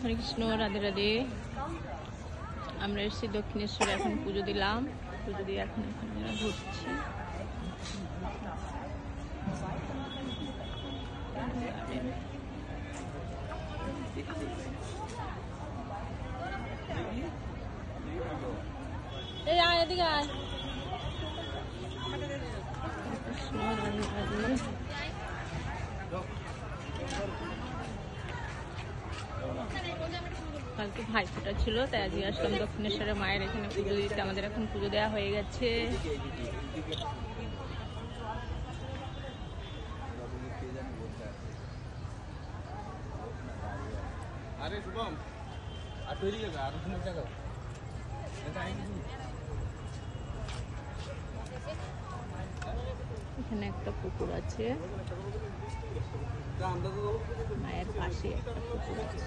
হরে কৃষ্ণ, রাধে রাধে। আমরা এসেছি দক্ষিণেশ্বরে, এখন পুজো দিলাম। পুজো দিয়ে এখন এখানে ঘুরছি। এই আয়, এদিকে আয়। কৃষ্ণ রাধে রাধে। কালকে ভাইফোঁটা ছিল, তাই আজকে আসলাম দক্ষিণেশ্বরে মায়ের এখানে পুজো দিতে। আমাদের এখন পুজো দেওয়া হয়ে গেছে। এখানে একটা পুকুর আছে, মায়ের পাশে একটা পুকুর আছে।